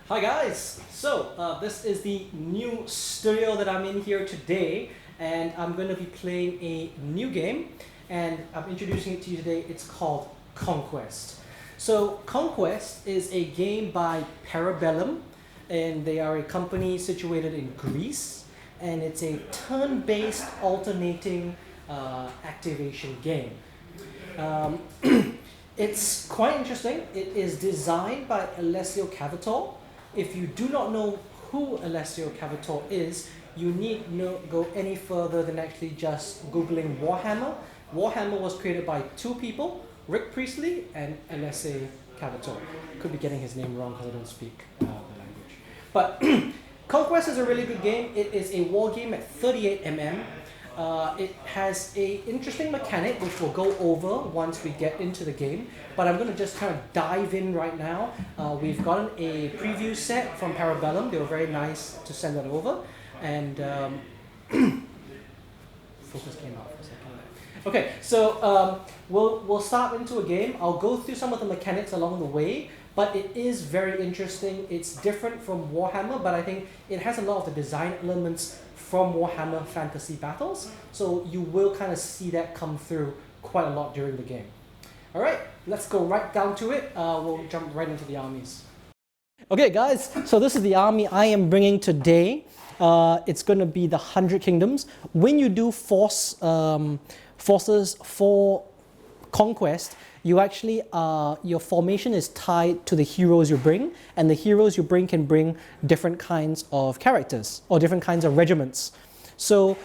Hi guys! This is the new studio that I'm in here today, and I'm going to be playing a new game, and I'm introducing it to you today. It's called Conquest. So Conquest is a game by Parabellum, and they are a company situated in Greece, and it's a turn-based alternating activation game. Um, it's quite interesting. It is designed by Alessio Cavator. If you do not know who Alessio Cavator is, you need not go any further than actually just Googling Warhammer. Warhammer was created by two people, Rick Priestley and Alessio Cavator. Could be getting his name wrong because I don't speak the language. But Conquest is a really good game. It is a war game at 38 mm. It has a interesting mechanic which we'll go over once we get into the game, but I'm going to just kind of dive in right now. We've gotten a preview set from Parabellum. They were very nice to send that over, and focus came out for a second there. Okay, so we'll start into a game. I'll go through some of the mechanics along the way, but it is very interesting. It's different from Warhammer, but I think it has a lot of the design elements from Warhammer Fantasy Battles, so you will kind of see that come through quite a lot during the game. Alright, let's go right down to it. We'll jump right into the armies. Okay guys, so this is the army I am bringing today. It's going to be the 100 Kingdoms. When you do forces for Conquest, you actually your formation is tied to the heroes you bring, and the heroes you bring can bring different kinds of characters or different kinds of regiments. So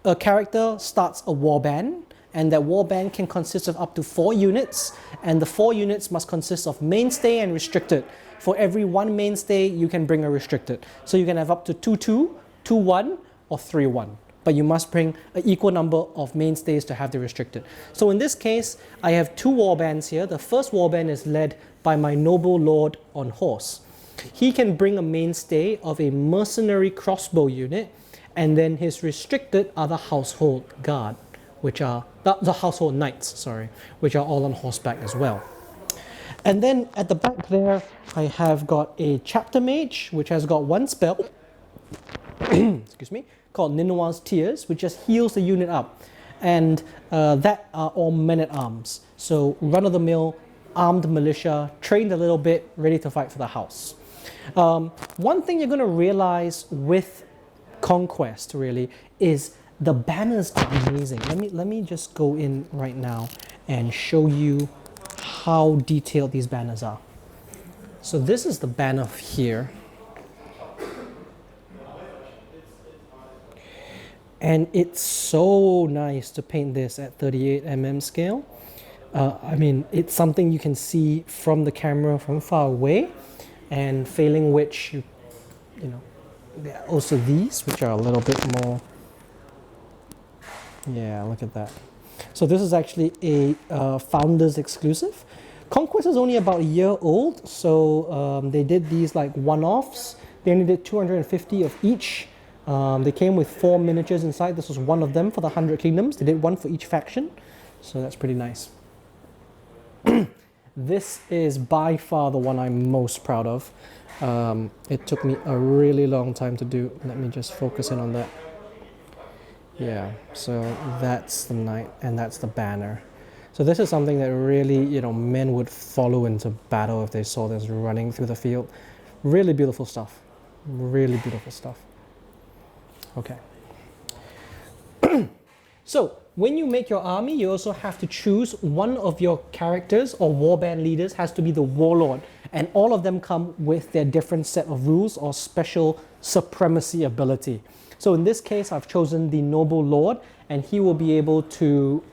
a character starts a warband, and that warband can consist of up to 4 units, and the 4 units must consist of mainstay and restricted. For every 1 mainstay, you can bring a restricted. So you can have up to 2-2, 2-1, or 3-1. But you must bring an equal number of mainstays to have the restricted. So in this case, I have 2 warbands here. The first warband is led by my noble lord on horse. He can bring a mainstay of a mercenary crossbow unit, and then his restricted are the household guard, which are the household knights, sorry, which are all on horseback as well. And then at the back there, I have got a chapter mage, which has got 1 spell, excuse me, called Ninoir's Tears, which just heals the unit up. And that are all men-at-arms. So run-of-the-mill, armed militia, trained a little bit, ready to fight for the house. One thing you're going to realize with Conquest, really, is the banners are amazing. Let me just go in right now and show you how detailed these banners are. So this is the banner here. And it's so nice to paint this at 38 mm scale. I mean, it's something you can see from the camera from far away, and failing which, you know, there are also these, which are a little bit more, yeah, look at that. So this is actually a Founders exclusive. Conquest is only about a year old, so they did these like one-offs. They only did 250 of each. They came with 4 miniatures inside. This was one of them for the 100 Kingdoms. They did one for each faction, so that's pretty nice. This is by far the one I'm most proud of. It took me a really long time to do. Let me just focus in on that. Yeah, so that's the knight and that's the banner. So this is something that really, men would follow into battle if they saw this running through the field. Really beautiful stuff. Really beautiful stuff. Okay. So when you make your army, you also have to choose one of your characters or warband leaders has to be the warlord, and all of them come with their different set of rules or special supremacy ability. So in this case, I've chosen the noble lord, and he will be able to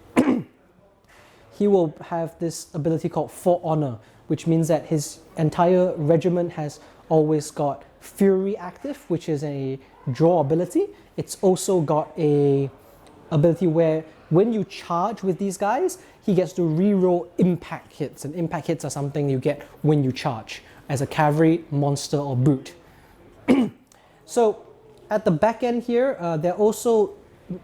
he will have this ability called For Honor, which means that his entire regiment has always got Fury active, which is a draw ability. It's also got a ability where when you charge with these guys, he gets to reroll impact hits, and impact hits are something you get when you charge as a cavalry, monster, or brute. So at the back end here,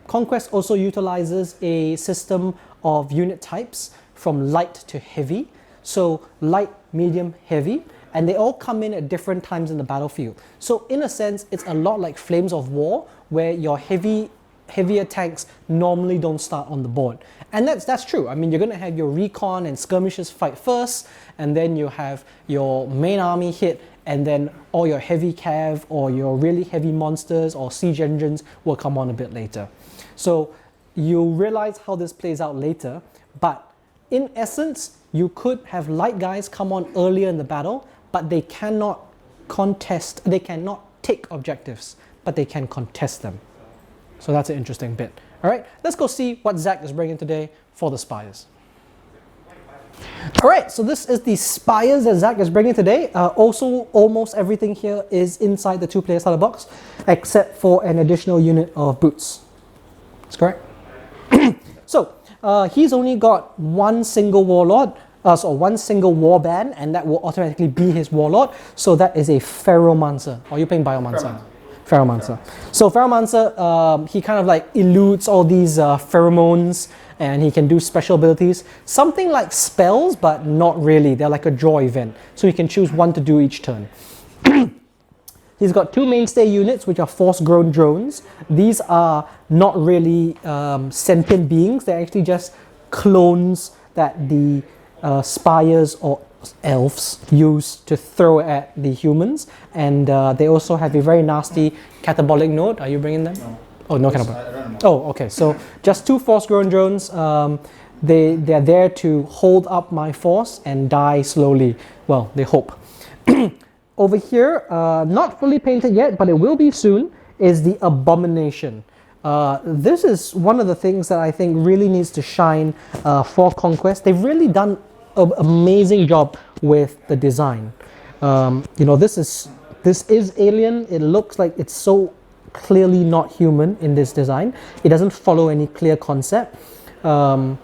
Conquest also utilizes a system of unit types from light to heavy. So light, medium, heavy, and they all come in at different times in the battlefield. So in a sense, it's a lot like Flames of War, where your heavier tanks normally don't start on the board. And that's true. I mean, you're going to have your recon and skirmishers fight first, and then you have your main army hit, and then all your heavy cav or your really heavy monsters or siege engines will come on a bit later. So you'll realize how this plays out later, but in essence, you could have light guys come on earlier in the battle, but they cannot take objectives, but they can contest them. So that's an interesting bit. All right, let's go see what Zach is bringing today for the Spires. All right, so this is the Spires that Zach is bringing today. Also, almost everything here is inside the two-player starter box, except for an additional unit of boots. That's correct. So he's only got one single warlord, one single warband, and that will automatically be his warlord. So that is a Ferromancer. Or are you playing Biomancer? Ferromancer. So Ferromancer, he kind of like eludes all these pheromones, and he can do special abilities. Something like spells, but not really. They're like a draw event. So you can choose one to do each turn. He's got two mainstay units, which are force-grown drones. These are not really sentient beings. They're actually just clones that the Spires or elves use to throw at the humans. And they also have a very nasty catabolic node. Are you bringing them? No. Oh, no catabolic. Oh, okay. So just two force-grown drones. They're there to hold up my force and die slowly. Well, they hope. Over here, not fully painted yet, but it will be soon, is the Abomination. This is one of the things that I think really needs to shine for Conquest. They've really done an amazing job with the design. This is alien. It looks like it's so clearly not human in this design. It doesn't follow any clear concept. So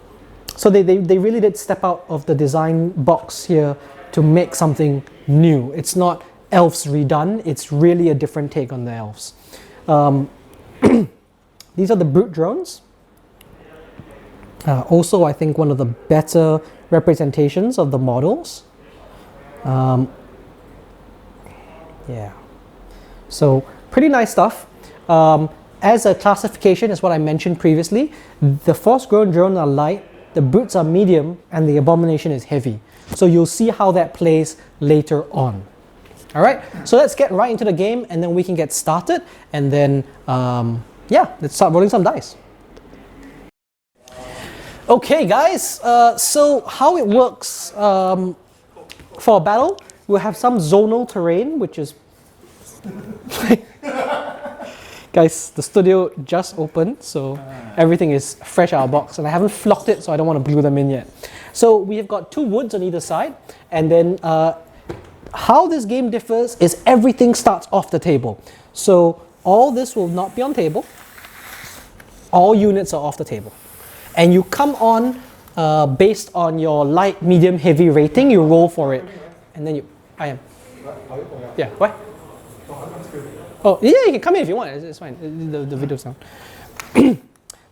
they really did step out of the design box here to make something new. It's not elves redone, it's really a different take on the elves. These are the brute drones. Also, I think one of the better representations of the models. Yeah. So pretty nice stuff. As a classification, is what I mentioned previously, the force-grown drone are light, the brutes are medium, and the Abomination is heavy. So you'll see how that plays later on. All right, so let's get right into the game, and then we can get started, and then let's start rolling some dice. Okay, guys. So how it works for a battle, we'll have some zonal terrain, which is guys, the studio just opened, so everything is fresh out of the box, and I haven't flocked it, so I don't want to glue them in yet. So we have got two woods on either side, and then how this game differs is everything starts off the table. So all this will not be on table. All units are off the table. And you come on based on your light, medium, heavy rating, you roll for it. And then I am. Yeah, what? Oh, yeah, you can come in if you want, it's fine, the video's down.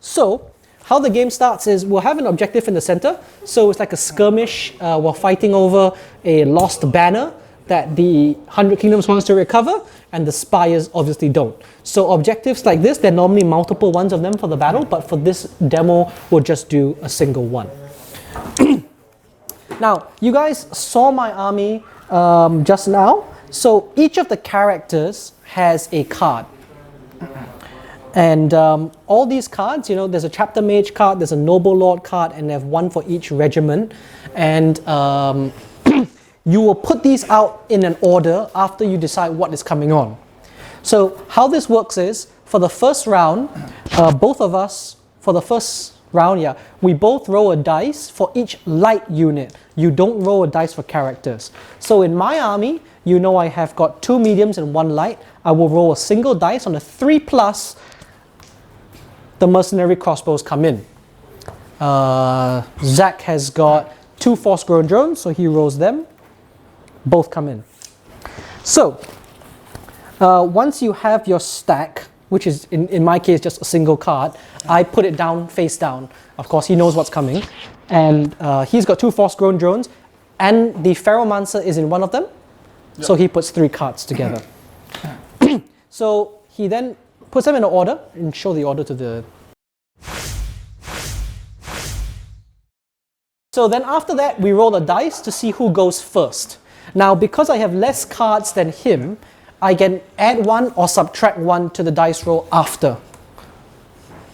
So, how the game starts is we'll have an objective in the center. So it's like a skirmish. We're fighting over a lost banner that the 100 Kingdoms wants to recover, and the Spires obviously don't. So objectives like this, there are normally multiple ones of them for the battle, but for this demo, we'll just do a single one. Now, you guys saw my army just now. So each of the characters has a card. And all these cards, there's a chapter mage card, there's a noble lord card, and they have one for each regiment. And you will put these out in an order after you decide what is coming on. So how this works is, for the first round, both of us, for the first round, we both roll a dice for each light unit. You don't roll a dice for characters. So in my army, I have got two mediums and one light. I will roll a single dice. On a 3+, the mercenary crossbows come in. Zach has got two force-grown drones, so he rolls them. Both come in. So, once you have your stack, which is in my case just a single card, I put it down face down. Of course, he knows what's coming. And he's got two force-grown drones, and the Ferromancer is in one of them. So he puts 3 cards together. So he then puts them in an order and show the order to the... So then after that, we roll a dice to see who goes first. Now, because I have less cards than him, I can add 1 or subtract 1 to the dice roll after.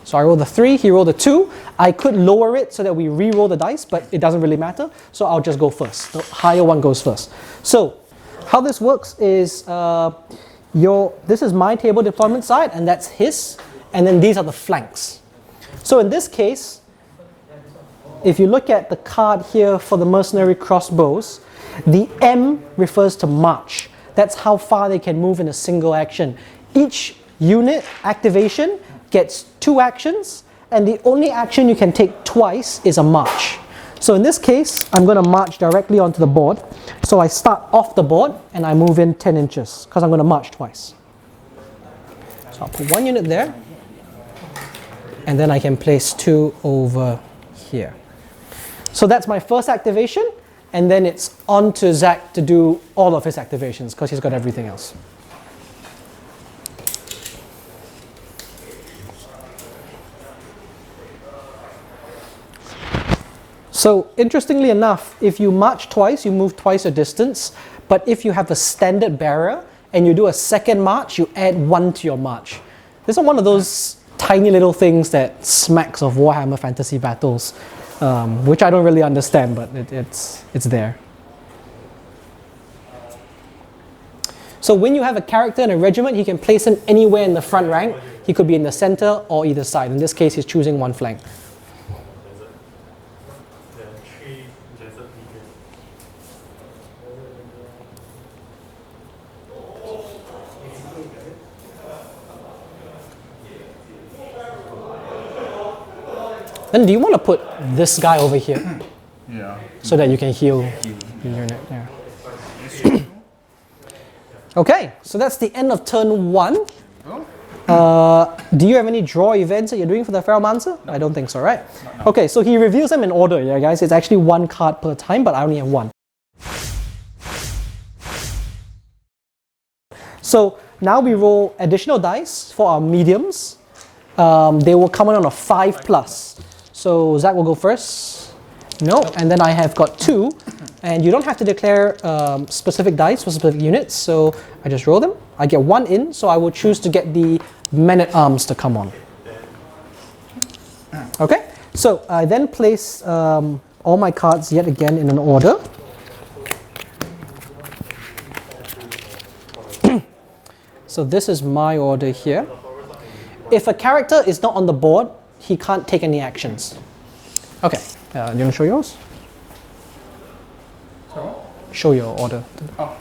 So I roll the 3, he rolled the 2. I could lower it so that we re-roll the dice, but it doesn't really matter. So I'll just go first. The higher one goes first. So how this works is this is my table deployment side, and that's his. And then these are the flanks. So in this case, if you look at the card here for the mercenary crossbows, the M refers to march. That's how far they can move in a single action. Each unit activation gets 2 actions, and the only action you can take twice is a march. So in this case, I'm going to march directly onto the board. So I start off the board and I move in 10 inches because I'm going to march twice. So I'll put 1 unit there, and then I can place 2 over here. So that's my first activation, and then it's on to Zach to do all of his activations because he's got everything else. So interestingly enough, if you march twice, you move twice your distance. But if you have a standard bearer and you do a second march, you add 1 to your march. This is one of those tiny little things that smacks of Warhammer Fantasy Battles, which I don't really understand, but it's there. So when you have a character in a regiment, he can place him anywhere in the front rank. He could be in the center or either side. In this case, he's choosing 1 flank. Then do you want to put this guy over here? Yeah. So that you can heal the unit. Yeah. Okay, so that's the end of turn 1. Do you have any draw events that you're doing for the Ferromancer? No. I don't think so, right? No. Okay, so he reveals them in order, yeah guys. It's actually 1 card per time, but I only have 1. So now we roll additional dice for our mediums. They will come in on a 5+. So Zach will go first. No, and then I have got 2. And you don't have to declare specific dice for specific units, so I just roll them. I get 1 in, so I will choose to get the men-at-arms to come on. Okay, so I then place all my cards yet again in an order. So this is my order here. If a character is not on the board, he can't take any actions. Okay, do you want to show yours? Show your order. Oh,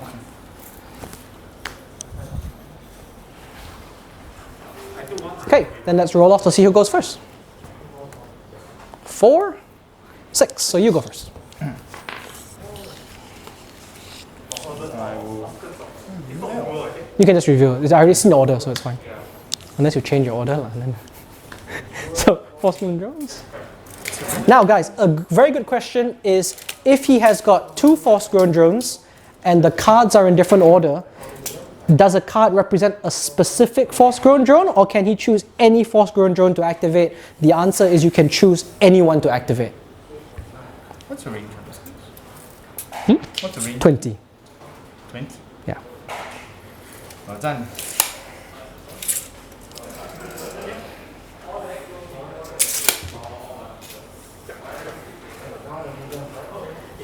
okay. Okay, then let's roll off to see who goes first. 4, 6, so you go first. You can just review it. I already seen the order, so it's fine. Unless you change your order. And then so, Force-Grown Drones. Now guys, a very good question is, if he has got 2 Force-Grown Drones and the cards are in different order, does a card represent a specific Force-Grown Drone, or can he choose any Force-Grown Drone to activate? The answer is you can choose anyone to activate. what's the range of this thing? What's the range? 20. 20? Yeah. Well done.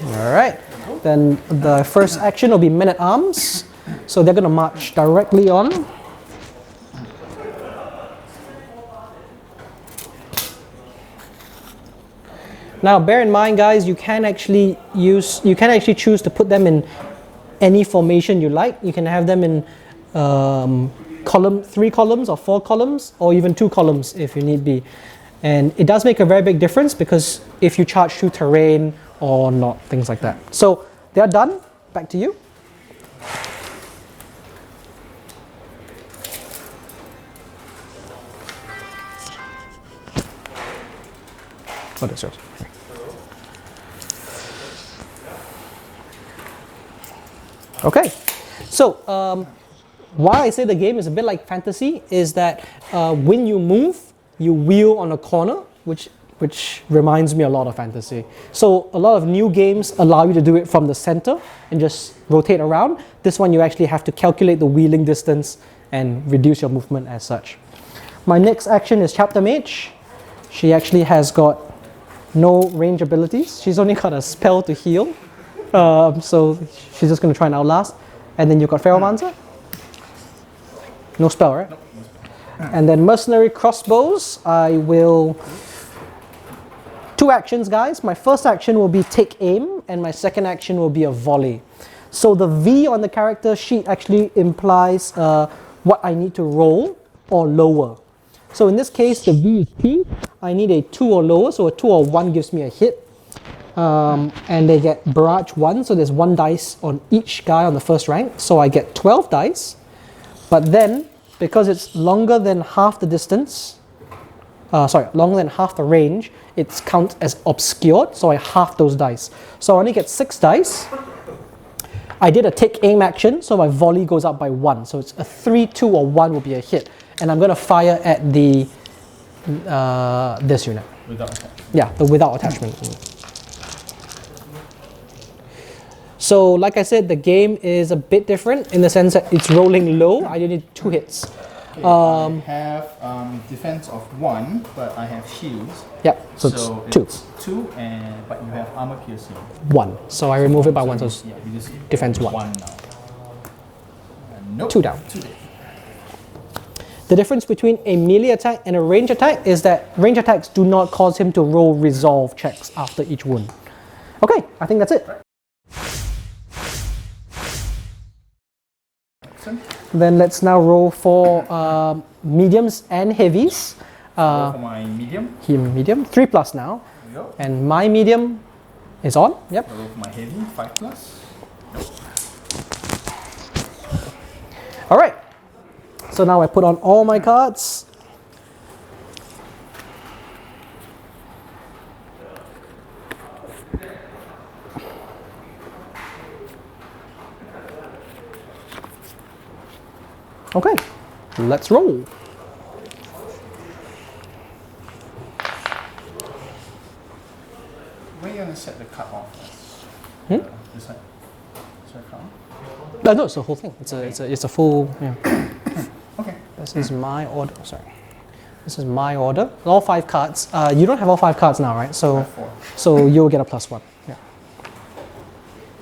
Alright, then the first action will be men-at-arms. So they're going to march directly on. Now bear in mind guys, you can actually choose to put them in any formation you like. You can have them in 3 columns or 4 columns, or even 2 columns if you need be. And it does make a very big difference, because if you charge through terrain or not, things like that. So they are done. Back to you. Oh, that's yours. Okay. So, why I say the game is a bit like fantasy is that when you move, you wheel on a corner, which reminds me a lot of fantasy. So a lot of new games allow you to do it from the center and just rotate around. This one you actually have to calculate the wheeling distance and reduce your movement as such. My next action is Chapter Mage. She actually has got no range abilities. She's only got a spell to heal. So she's just going to try and outlast. And then you've got Ferromancer. No spell, right? Nope. And then Mercenary Crossbows. I will... 2 actions, guys. My first action will be take aim, and my second action will be a volley. So the V on the character sheet actually implies what I need to roll or lower. So in this case, the V is 2. I need a 2 or lower, so a 2 or 1 gives me a hit. And they get barrage 1, so there's 1 dice on each guy on the first rank. So I get 12 dice. But then, because it's longer than half the distance, longer than half the range, it counts as obscured, so I half those dice. So I only get 6 dice. I did a take aim action, so my volley goes up by 1. So it's a 3, 2, or 1 will be a hit. And I'm going to fire at the this unit. Without attachment. Yeah, the without attachment. So like I said, the game is a bit different in the sense that it's rolling low. I need 2 hits. Okay, I have defense of 1, but I have shields. Yep, so it's 2. It's 2, but you have armor piercing. 1. So I remove it by 1, so it's yeah, we just defense 1. 1 now. Nope. 2 down. 2 down. The difference between a melee attack and a range attack is that range attacks do not cause him to roll resolve checks after each wound. Okay, I think that's it. Then let's now roll for mediums and heavies. Roll for my medium. Medium, 3+ now. There we go. And my medium is on. Yep. Roll for my heavy, 5+. All right. So now I put on all my cards. Okay, let's roll. Where are you going to set the cut off? This side? Should I cut off? No, it's the whole thing. It's a full. Yeah. Okay. This is my order. Sorry. This is my order. All 5 cards. You don't have all 5 cards now, right? So, 4. so you'll get a +1. Yeah.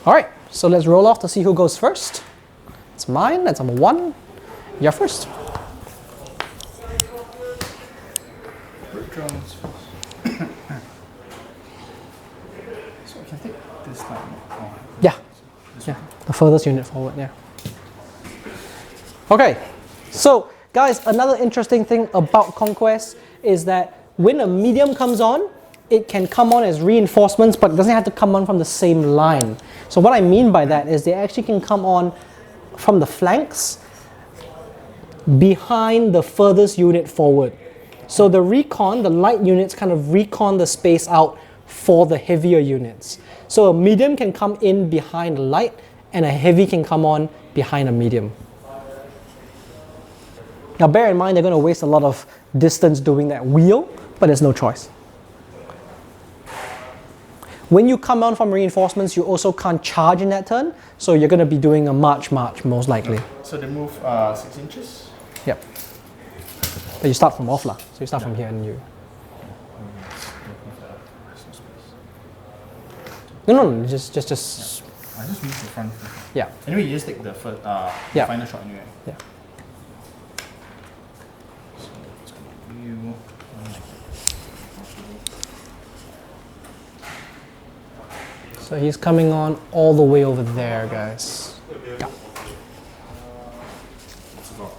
All right. So let's roll off to see who goes first. It's mine. That's number 1. You're first. Brick drones first. So I can take this time. Oh, Yeah. this Yeah. The furthest unit forward. Yeah. Okay. So, guys, another interesting thing about Conquest is that when a medium comes on, it can come on as reinforcements, but it doesn't have to come on from the same line. So what I mean by that is they actually can come on from the flanks behind the furthest unit forward. So the recon, the light units kind of recon the space out for the heavier units. So a medium can come in behind a light and a heavy can come on behind a medium. Now bear in mind they're going to waste a lot of distance doing that wheel, but there's no choice. When you come on from reinforcements, you also can't charge in that turn, so you're going to be doing a march most likely. So they move 6 inches. Yep. But you start from off lah, so you start from here and you... No, just... I just move the front. Yeah. Anyway, you just take the first, Yeah. final shot anyway. Yeah. So it's gonna be you. So he's coming on all the way over there, guys. Yeah. It's about.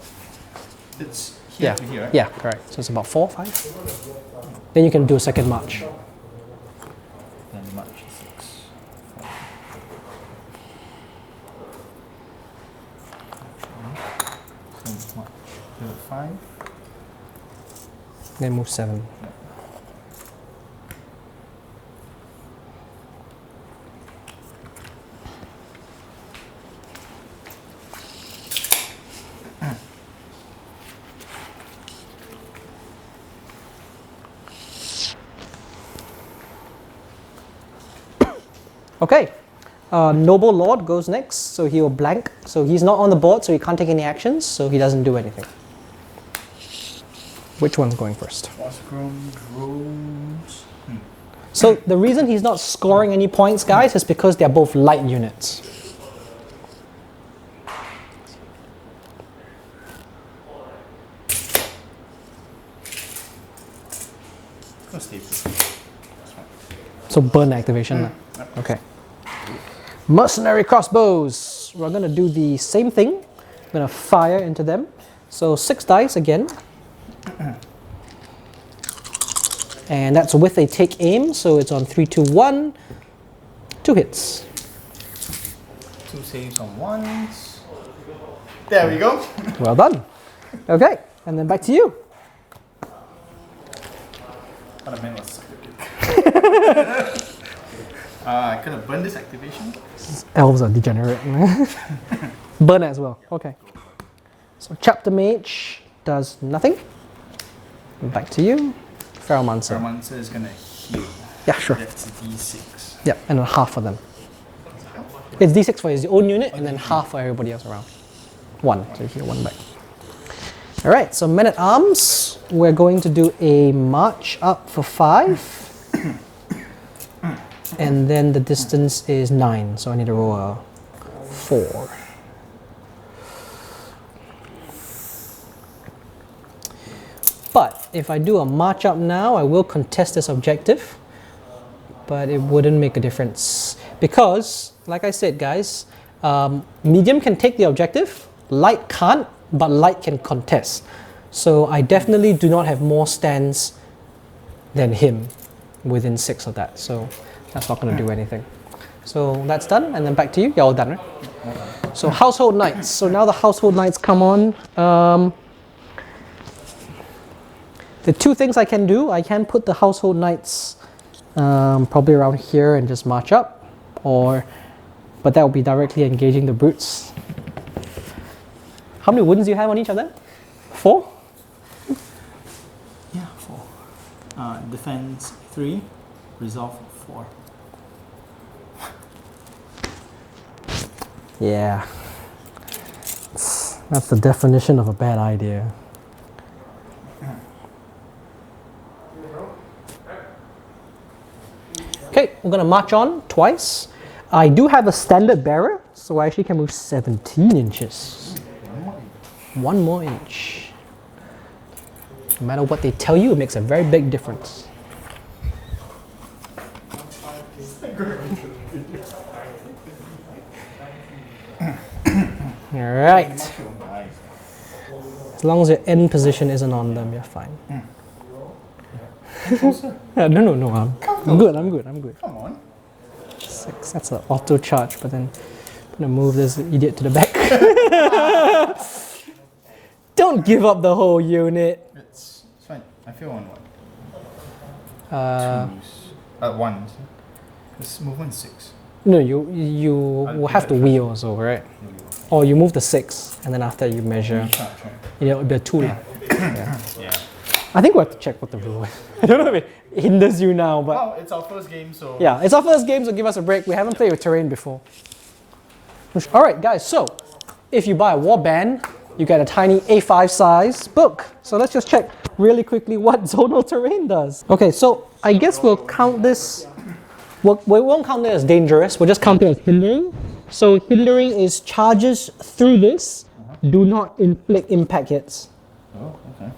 It's here Yeah. to here, right? Yeah, correct. So it's about 4 or 5. Then you can do a second march. Then march 6. So march 5. Then move 7. Okay. Noble Lord goes next, so he will blank. So he's not on the board, so he can't take any actions, so he doesn't do anything. Which one's going first? Frostchrome drones. So the reason he's not scoring any points, guys, is because they're both light units. Go stay put. That's fine. So burn activation. Yep. Okay. Mercenary crossbows. We're gonna do the same thing. I'm gonna fire into them. So 6 dice again. And that's with a take aim, so it's on 3, 2, 1. 2 hits. 2 saves on ones. There we go. Well done. Okay, and then back to you. What I meant was suck a dick. I could have burned this activation. Elves are degenerate. Burn as well. Okay. So Chapter Mage does nothing. Back to you. Ferromancer. Ferromancer is gonna heal. Yeah, sure. That's D6. Yep, and then half for them. It's D6 for his own unit, and then half for everybody else around. 1, so you heal 1 back. Alright, so Men at Arms, we're going to do a march up for 5. And then the distance is 9, so I need to roll a 4. But if I do a march up now, I will contest this objective, but it wouldn't make a difference. Because, like I said, guys, medium can take the objective, light can't, but light can contest. So I definitely do not have more stands than him within 6 of that. So that's not going to do anything. So that's done, and then back to you. You're all done, right? So Household Knights. So now the Household Knights come on. The 2 things I can do, I can put the Household Knights probably around here and just march up, but that will be directly engaging the brutes. How many wounds do you have on each of them? 4? Yeah, 4. Defense 3, resolve 4. Yeah. That's the definition of a bad idea. Okay, we're gonna march on twice. I do have a standard bearer, so I actually can move 17 inches. 1 more inch. No matter what they tell you, it makes a very big difference. Alright. As long as your end position isn't on them, you're fine. No, I'm good. Come on. 6, that's an auto charge, but then I'm gonna move this idiot to the back. Don't give up the whole unit. It's fine. I feel on what? Uh, 2s. 1. This movement 6. no, you will have to wheel also, right? Or you move the 6, and then after you measure, Charge, right? it'll be a 2. Yeah. Yeah. I think we have to check what the rule is. I don't know if it hinders you now, but Well, it's our first game, so. yeah, it's our first game, so give us a break. We haven't played with terrain before. Alright guys, so if you buy a warband, you get a tiny A5 size book. So let's just check really quickly what zonal terrain does. Okay, so I guess we'll count this, we won't count it as dangerous, we'll just count it as hindering. So hindering is charges through this, do not inflict impact hits. Oh, okay.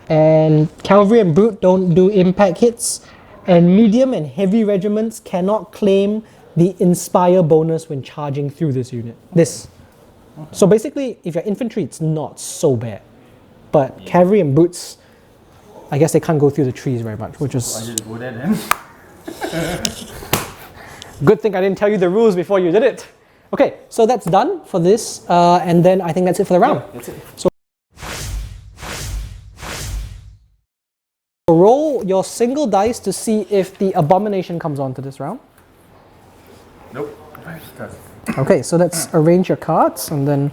And cavalry and brute don't do impact hits, and medium and heavy regiments cannot claim the inspire bonus when charging through this unit. This. Okay. So basically, if you're infantry, it's not so bad, but cavalry and brutes, I guess they can't go through the trees very much, which I is just go there then. good thing I didn't tell you the rules before you did it. Okay, so that's done for this, and then I think that's it for the round. That's it. So roll your single dice to see if the abomination comes onto this round. Nope. Okay, so let's arrange your cards and then.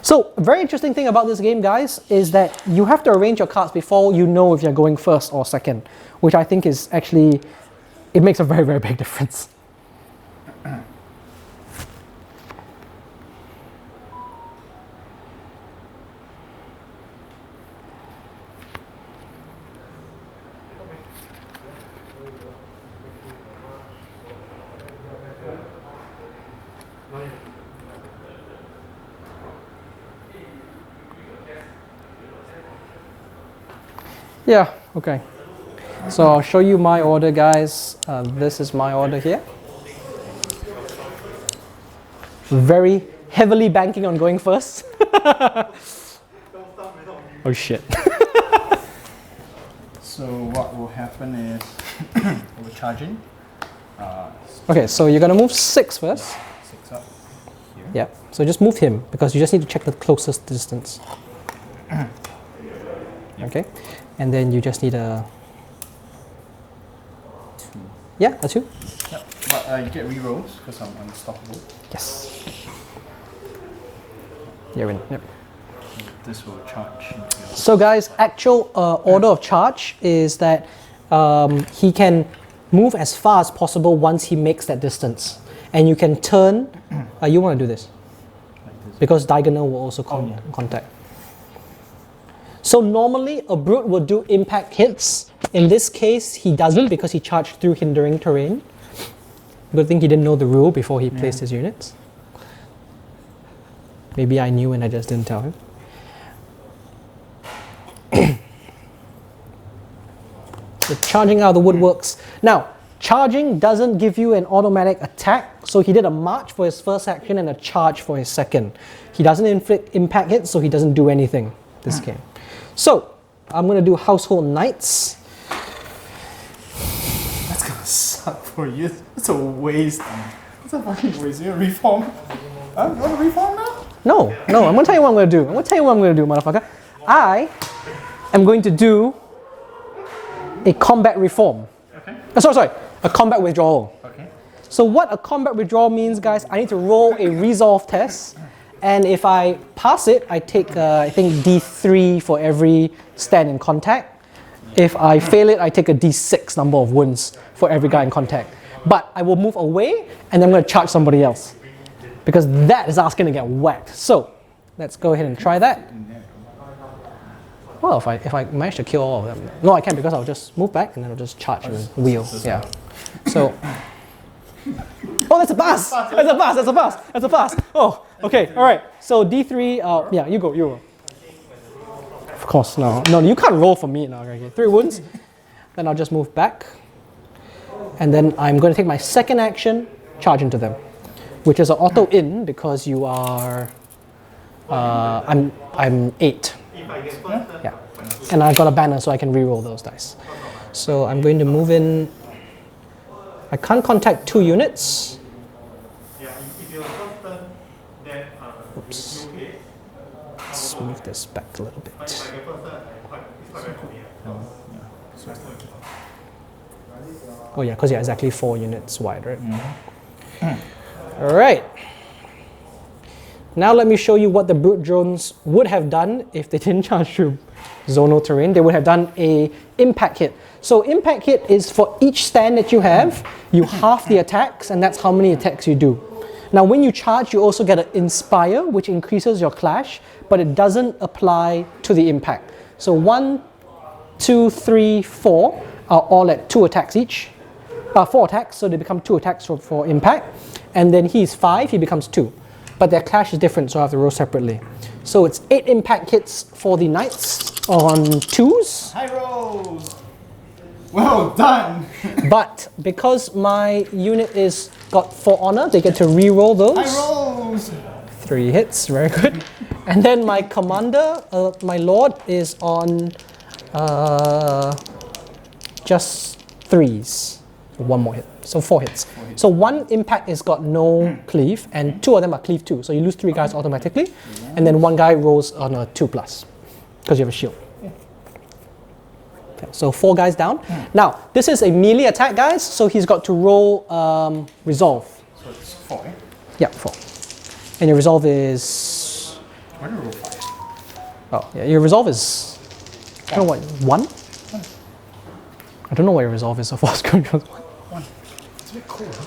So, a very interesting thing about this game, guys, is that you have to arrange your cards before you know if you're going first or second, which I think is actually, it makes a very, very big difference. Yeah, okay. So I'll show you my order, guys. This is my order here. Very heavily banking on going first. Oh shit. So what will happen is we're charging. Okay, so you're gonna move 6 first. 6 up here. Yeah, so just move him because you just need to check the closest distance. Okay, and then you just need a 2. yeah, a 2. Yep. But you get rerolls because I'm unstoppable. Yes. You're in. Yep. This will charge into your So guys, actual order of charge is that he can move as far as possible once he makes that distance. And you can turn, you want to do this, like this. because diagonal will also contact. So normally a brute will do impact hits. In this case, he doesn't because he charged through hindering terrain. Good thing he didn't know the rule before he placed his units. Maybe I knew and I just didn't tell him. The charging out of the woodworks. Now, charging doesn't give you an automatic attack, so he did a march for his first action and a charge for his second. He doesn't inflict impact hits, so he doesn't do anything this game. So, I'm going to do Household Knights. That's gonna suck for you. It's a waste. It's a fucking waste. You reform? You want to reform now? No, I'm going to tell you what I'm going to do. I'm going to tell you what I'm going to do, motherfucker. I am going to do a combat reform. Okay. Sorry, a combat withdrawal. Okay. So what a combat withdrawal means, guys, I need to roll a resolve test, and if I pass it, I take, I think, D3 for every stand in contact. If I fail it, I take a D6 number of wounds for every guy in contact. But I will move away, and then I'm going to charge somebody else, because that is asking to get whacked. So let's go ahead and try that. Well, if I manage to kill all of them. No, I can't because I'll just move back and then I'll just charge and wheel. Yeah. So. Oh, that's a pass! That's a pass! That's a pass! That's a pass! Oh, okay, alright. So D3, yeah, you go. Of course, no, you can't roll for me now. Okay, 3 wounds. Then I'll just move back. And then I'm going to take my second action, charge into them. Which is an auto in because you are. I'm 8. Yeah, and I've got a banner so I can reroll those dice. So I'm going to move in. I can't contact 2 units. Oops. Let's move this back a little bit. Oh yeah, because you're exactly 4 units wide, right? All right. Now let me show you what the brute drones would have done if they didn't charge through zonal terrain. They would have done a impact hit. So impact hit is for each stand that you have, you halve the attacks, and that's how many attacks you do. Now when you charge, you also get an inspire, which increases your clash, but it doesn't apply to the impact. So 1, 2, 3, 4 are all at 2 attacks each. 4 attacks, so they become 2 attacks for impact. And then he's 5, he becomes 2. But their clash is different, so I have to roll separately. So it's 8 impact hits for the knights on 2s. High rolls! Well done! But because my unit is got 4 honor, they get to re-roll those. High rolls! 3 hits, very good. And then my commander, my lord, is on just 3s. 1 more hit, so 4 hits. So 1 impact is got no cleave, and 2 of them are cleave too. So you lose 3 guys automatically, and then 1 guy rolls on a 2+, because you have a shield. Okay, so 4 guys down. Now, this is a melee attack, guys, so he's got to roll resolve. So it's 4, eh? Yeah, 4. And your resolve is... Why do you roll 5? Oh, yeah, your resolve is... I don't know what, 1? I don't know what your resolve is, so far. 1. It's a bit cool, huh?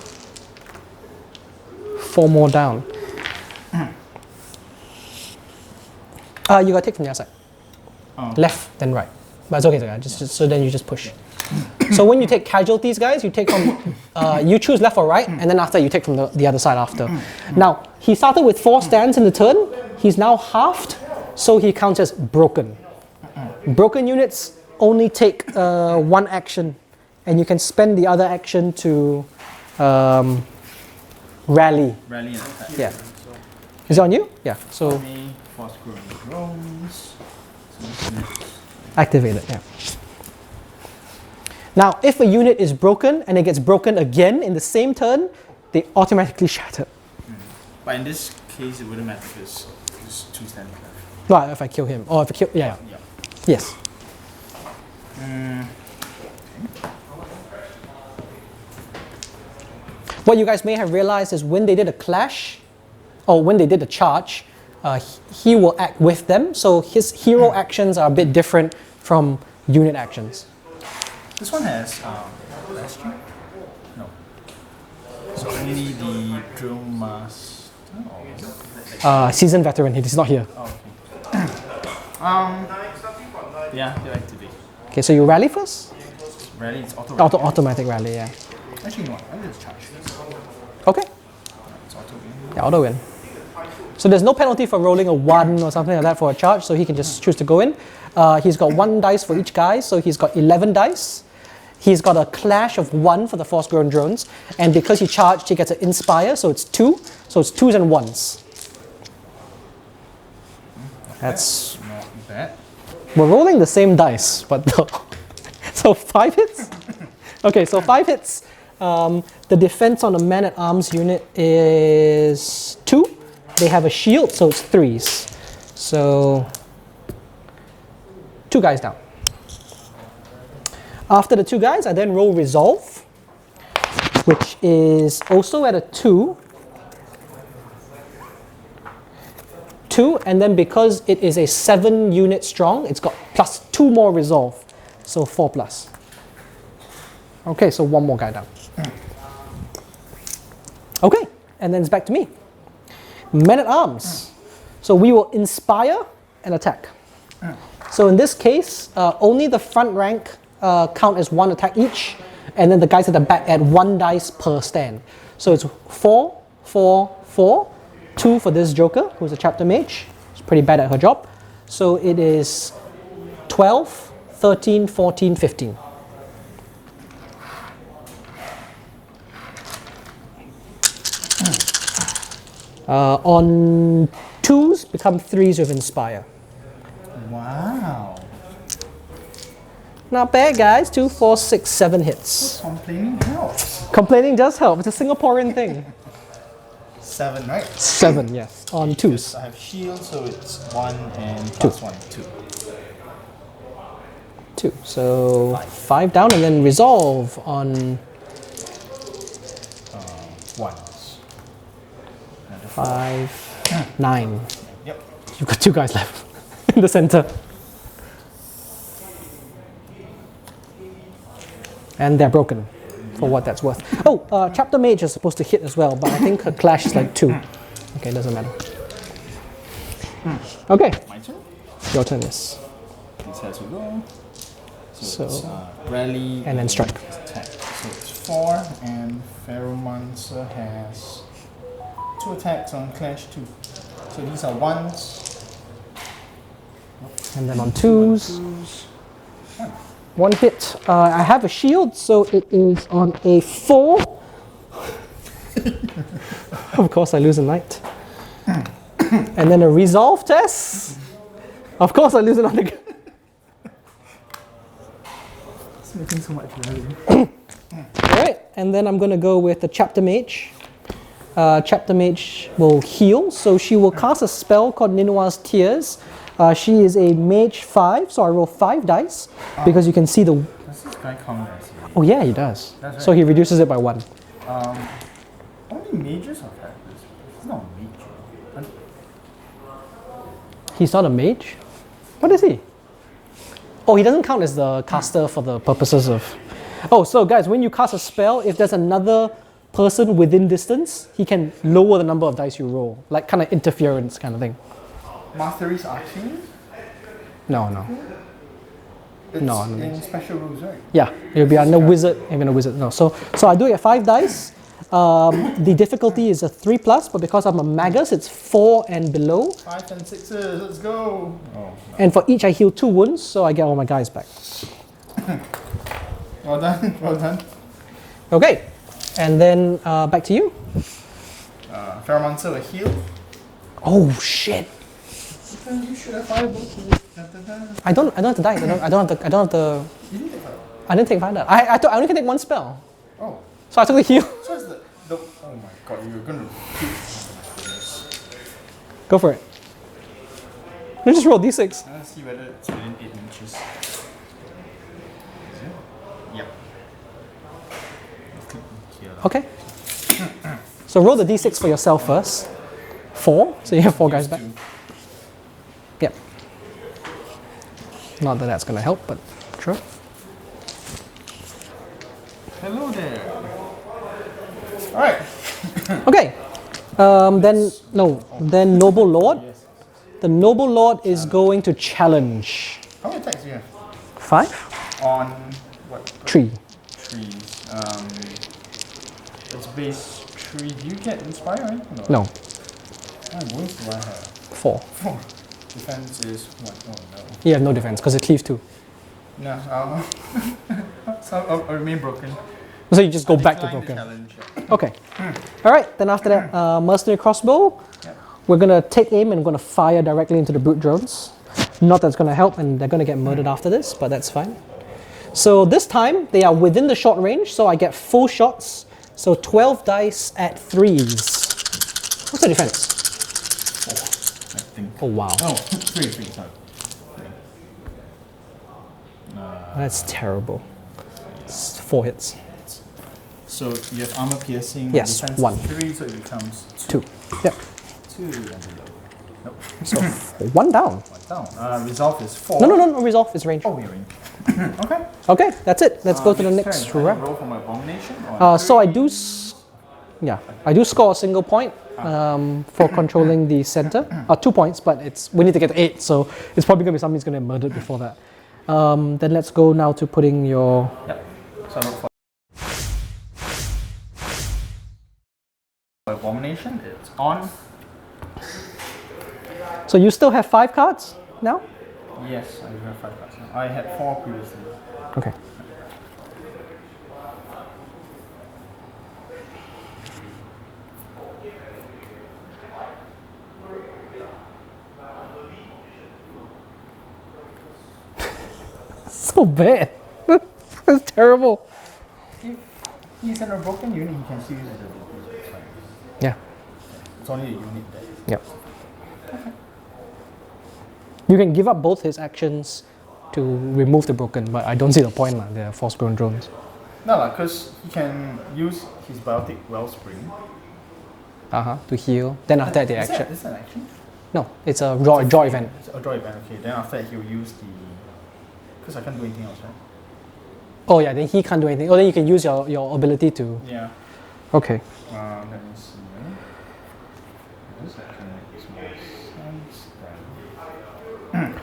4 more down. You gotta take from the outside. Oh. Left, then right. But it's okay, just so then you just push. So when you take casualties, guys, you take from, you choose left or right, and then after you take from the other side after. Now, he started with 4 stands in the turn. He's now halved, so he counts as broken. Broken units only take one action, and you can spend the other action to rally. Rally and attack. Yeah. Is it on you? Yeah. So Me, fast growing drones. So this next. activate it. Yeah. Now, if a unit is broken and it gets broken again in the same turn, they automatically shatter. But in this case, it wouldn't matter because there's 2 standing left. Right, if I kill him. Or if I kill. Yeah. Yeah. Yes. What you guys may have realized is when they did a clash, or when they did a charge, he will act with them. So his hero actions are a bit different from unit actions. This one has last year? No. So only the drill master. Seasoned veteran, he's not here. Oh, okay. Yeah, they activate. Okay, so you rally first? Rally, it's auto. Automatic rally, yeah. Actually, no, I'll just charge. Okay. It's auto win. Yeah, auto win. So there's no penalty for rolling a 1 or something like that for a charge, so he can just choose to go in. He's got 1 dice for each guy, so he's got 11 dice. He's got a clash of 1 for the force-grown drones, and because he charged, he gets an inspire, so it's 2. So it's 2s and 1s. That's Not bad. we're rolling the same dice, but no. So 5 hits. Okay, so 5 hits. The defense on a man-at-arms unit is 2. They have a shield, so it's 3s. So 2 guys down. After the 2 guys, I then roll Resolve, which is also at a 2. 2, and then because it is a 7 unit strong, it's got plus 2 more Resolve, so 4 plus. Okay, so 1 more guy down. Okay, and then it's back to me. Men at Arms. So we will inspire and attack. So in this case, only the front rank count as 1 attack each, and then the guys at the back add 1 dice per stand. So it's 4, 4, 4, 2 for this Joker, who's a chapter mage. She's pretty bad at her job. So it is 12, 13, 14, 15. On 2s, become 3s with Inspire. Wow. Not bad, guys. 2, 4, 6, 7 hits. Complaining helps. Complaining does help. It's a Singaporean thing. 7, right? 7, yes. On 2s. I have shield, so it's 1 and plus 1, 2. 2. So 5 down, and then Resolve on 1s. 5, 9. Yep. You've got 2 guys left in the center. And they're broken, for what that's worth. Oh, Chapter Mage is supposed to hit as well, but I think her clash is like 2. Okay, doesn't matter. Okay, My turn? your turn, yes. This has to go. So- it's, rally and then strike. Attack. So it's 4, and Pheromonster has 2 attacks on Clash 2. So these are 1s. And then on 2s, 1 hit. I have a shield, so it is on a 4. Of course, I lose a knight. And then a Resolve test. Of course, I lose another. It's making so much rally. Alright, and then I'm going to go with the Chapter Mage. Chapter Mage will heal, so she will cast a spell called Ninua's Tears. She is a Mage 5, so I roll 5 dice because you can see the. Does this guy count as Oh, yeah, he does. That's So right. he reduces it by 1. only mages are characters? He's not a mage. He's not a mage? What is he? Oh, he doesn't count as the caster for the purposes of. Oh, so guys, when you cast a spell, if there's another person within distance, he can lower the number of dice you roll, like kind of interference kind of thing. Mastery's Arcane? No. It's No, in special rules, right? Yeah, it'll be under wizard, even a wizard. No, so I do it at 5 dice. The difficulty is a 3 plus, but because I'm a magus, it's 4 and below. 5 and 6s, let's go! Oh, no. And for each, I heal 2 wounds, so I get all my guys back. Well done, well done. Okay, and then back to you. Ferromancer will heal. Oh shit! You should have fired both. I don't have to die. I don't have the. You didn't take fire. I didn't take fire. I only can take one spell, Oh, so I took the heal. so it's the oh my god, you're gonna keep. Go for it. Let's just roll d6. Let's see whether it's within 8 inches. Is it? Yep. Let's click here. Okay. So roll the d6 for yourself first. 4. So you have 4 guys back. Use Yep. Not that that's gonna help, but sure. 2. Hello there. Alright. Okay. Then Noble Lord. Yes. The Noble Lord is going to challenge. How many attacks do you have? 5? On what? 3. Trees. It's base 3. Do you get inspire or anything? No. How many wounds do I have? 4. 4. Defense is what? Oh no. You have no defense because it cleaves 2. No, so I'll remain broken. So you just go back to Decline the broken. challenge. Okay. Alright, then after that, Mercenary Crossbow. Yep. We're gonna take aim and we're gonna fire directly into the brute drones. Not that it's gonna help and they're gonna get murdered after this, but that's fine. So this time they are within the shot range, so I get full shots. So 12 dice at 3s. What's the defense? 4, I think. Oh wow, No, 3, sorry. that's terrible. It's 4 hits. So you have armor piercing. Yes, defense 1. 3, so it becomes 2. Yep. 2 and below. Nope. So 1 down. 1 down. Resolve is 4. No, resolve is range. Oh, we're in. Okay. Okay, that's it. Let's go to the next turn. round. Roll for my abomination. Or So I do score a single point for controlling the center. 2 points, but we need to get to 8, so it's probably gonna be somebody's gonna get murdered before that. Then let's go now to putting your. Yep. So I roll for abomination. It's on. So you still have 5 cards now? Yes, I do have 5 cards now. I had 4 previously. Okay. So bad. That's terrible. If he's in a broken unit, he can still use the ability. It's fine. Yeah. It's only a unit there. Yep. You can give up both his actions to remove the broken, but I don't see the point. They're force-grown drones. No, because he can use his biotic wellspring. To heal. Then after that, the Is action. that an action? No, it's a draw event. It's a draw event, okay. Then after that, he'll use the. Because I can't do anything else, right? Oh yeah, then he can't do anything. Oh, then you can use your ability to. Yeah. Okay. Let me see. This actually makes more sense then.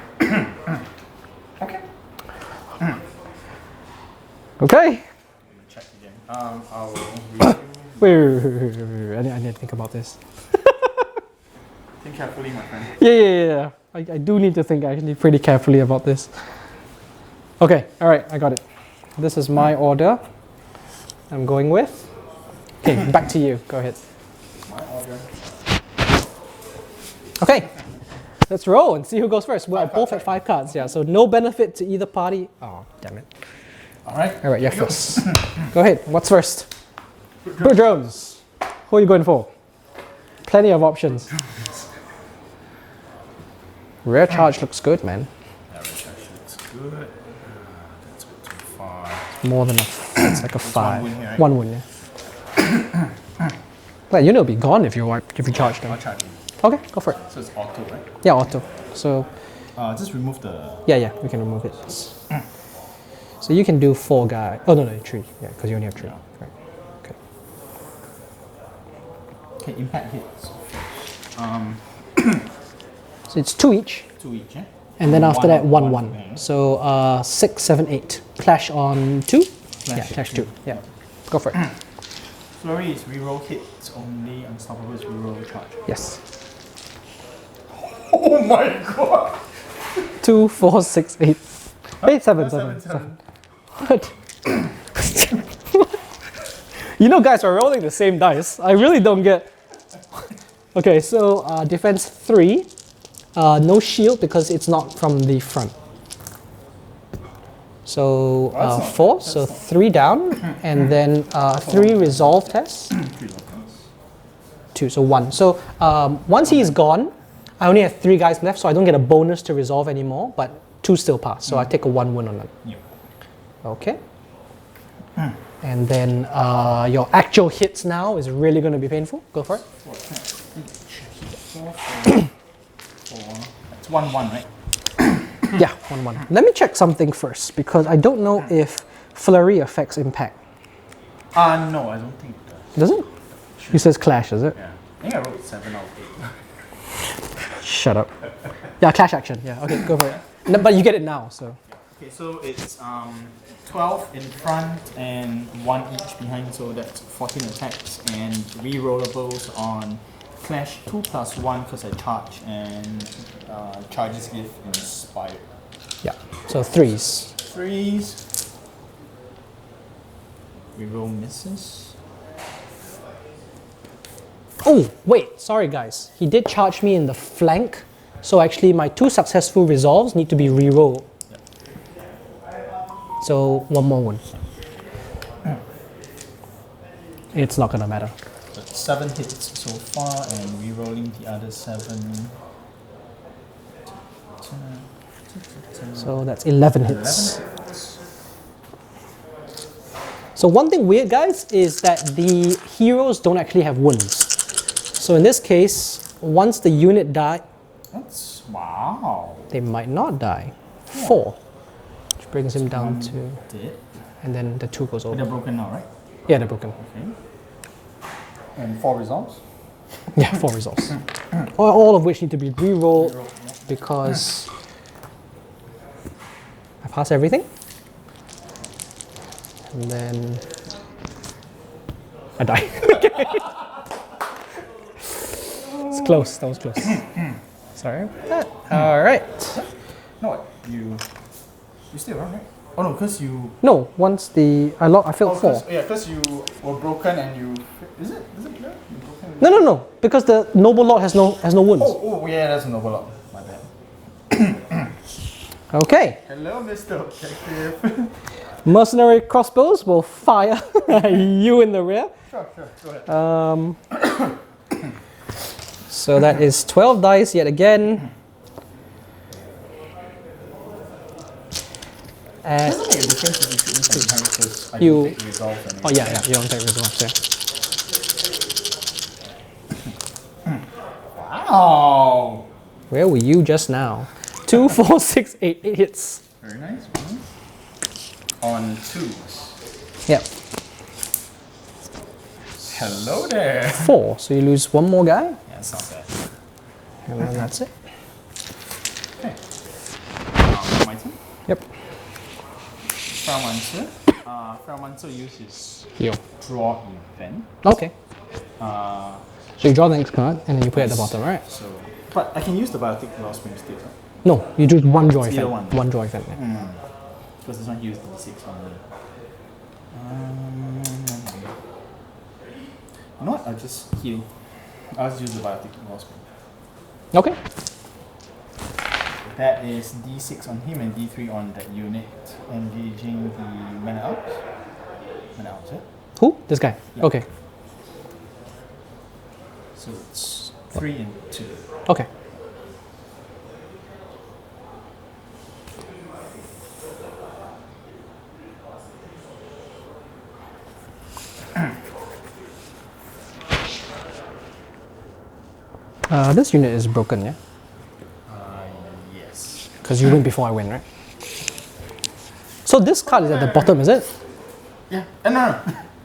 Okay. Okay. Let me check again. I'll review. Wait. I need to think about this. Think carefully, my friend. Yeah. I do need to think actually pretty carefully about this. Okay. All right. I got it. This is my order. I'm going with. Okay. Back to you. Go ahead. My order. Okay. Let's roll and see who goes first. We're both at 5 cards. Yeah. So no benefit to either party. Oh, damn it. All right. All right. You're first. Go ahead. What's first? Brute drones. Who are you going for? Plenty of options. Rare charge looks good, man. Average actually looks good. That's a bit too far. More than it's like a 5. wound here, right? 1 wound, yeah. Well, you know, it'll be gone if you charge them. I'll charge you. Okay, go for it. So it's auto, right? Yeah, auto. So Just remove the. yeah, we can remove it. So you can do 4 guys. Oh no, 3. Yeah, because you only have 3. Yeah. Right. Okay. Okay, impact hits. So it's 2 each, 2 each, eh? and then after that 1 one 1. bang. So 6, 7, 8. Clash on 2. Yeah, Clash clash 2. 2. Yeah, go for it. Flurry is reroll hits only. Unstoppable is reroll charge. Yes. Oh my god! 2, 4, 6, 8. 8, 7, 7. 7. What? You know, guys are rolling the same dice. I really don't get. Okay, so defense 3. No shield because it's not from the front. So Well, that's not 4, bad. so 3 down, and then 3 resolve tests. 2, so 1. So once he's gone, I only have 3 guys left, so I don't get a bonus to resolve anymore, but 2 still pass, so I take a 1 wound on that. Yep. Okay. And then your actual hits now is really going to be painful. Go for it. 4, 4. That's 1, 1, right? Yeah, 1 1. Let me check something first because I don't know if flurry affects impact. No, I don't think it does. Does it? He says clash, is it? Yeah. I think I wrote 7 out of 8. Shut up. Yeah, clash action. Yeah, okay, go for it. No, but you get it now, so. Okay, so it's 12 in front and 1 each behind, so that's 14 attacks and re-rollables on Clash 2 plus 1 because I charge and charges give inspired. Yeah, so 3s. 3s. Reroll misses. Oh, wait, sorry guys. He did charge me in the flank, so actually my 2 successful resolves need to be re-rolled. So 1 more wound. It's not gonna matter. But 7 hits so far and re-rolling the other 7. So that's 11 hits. 11 hits. So one thing weird, guys, is that the heroes don't actually have wounds. So in this case, once the unit die, That's wow. they might not die. 4, which brings him down to, Dead. and then the 2 goes But over. they're broken now, right? Yeah, they're broken. Okay. And 4 resolves. Yeah, 4 results. All of which need to be re-rolled because I pass everything. And then I die. It's close, that was close. Sorry about that. All right. No, what? You still around, right? Oh no, because you. No, once the, I failed 4. Yeah, because you were broken and you. Is it there? You broken? No, because the noble lord has no wounds. Oh, yeah, that's a noble lot. My bad. Okay. Hello, Mr. Objective. Mercenary crossbows will fire you in the rear. Sure, go ahead. So that is 12 dice yet again. Doesn't make a difference if you shoot me from behind because I You- don't take resolve anyway. Oh yeah, you don't take resolve there. Wow. Where were you just now? 2, 4, 6, 8. 8 hits. Very nice. On 2s. Yep. Hello there. 4. So you lose 1 more guy, Yeah, it's not bad. and then that's it. Okay. My turn. Yep. Fraumancer. Fraumancer uses You. draw event. Okay. Uh, So you draw the next card, and then you put it at the bottom, right? so, but I can use the biotic wellspring still, right? No, you choose 1 draw It's event. either one. 1 draw event. Yeah. Because this one used D6 only. You know what? I'll just heal. I'll just use the biotic wellspring. Okay. That is D6 on him and D3 on that unit, engaging the mana out. Mana out, yeah? Who? This guy. Yeah. Okay. So it's 3 and 2. Okay. This unit is broken, yeah? Yes. Because you win before I win, right? So this card is at the bottom, is it? Yeah. No.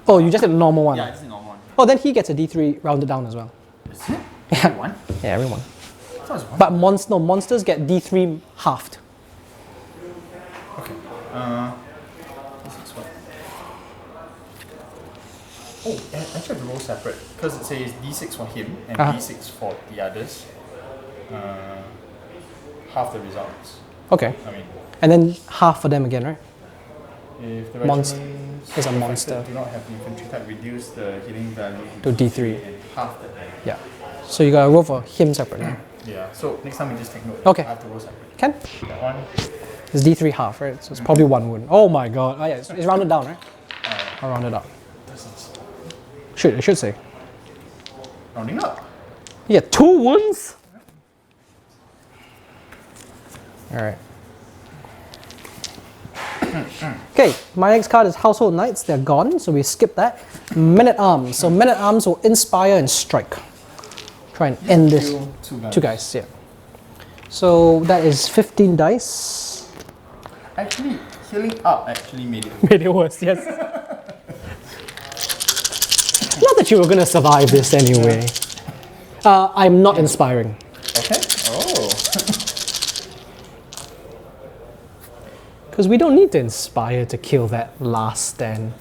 Oh, you just did a normal one. Yeah, it's a normal one. Oh, then he gets a D3 rounded down as well. Is it? Yeah. One? Yeah, everyone. I thought it was one. But monsters get D3 halved. Okay. This is what? Oh, actually I have to roll separate because it says D6 for him and Uh-huh. D6 for the others. Half the results. Okay. I mean, And then half for them again, right? If the Monst- regiments is a affected monster. do not have infantry type, reduce the healing value To D3. and half the value. Yeah. So you gotta roll for him separately. Yeah, so next time we just take note. Okay. I have to roll separately. Can? That one. It's D3 half, right? So it's probably 1 wound. Oh my god. Oh yeah, it's rounded down, right? I'll round it up. It should say. Rounding up. Yeah, 2 wounds? Alright. Okay, my next card is Household Knights. They're gone, so we skip that. Men at Arms. So Men at Arms will inspire and strike. Try and end this. Kill two guys. 2 guys, yeah. So that is 15 dice. Actually, healing up actually made it. Made it worse, yes. Not that you were gonna survive this anyway. I'm not inspiring. Okay. Oh. Because we don't need to inspire to kill that last stand.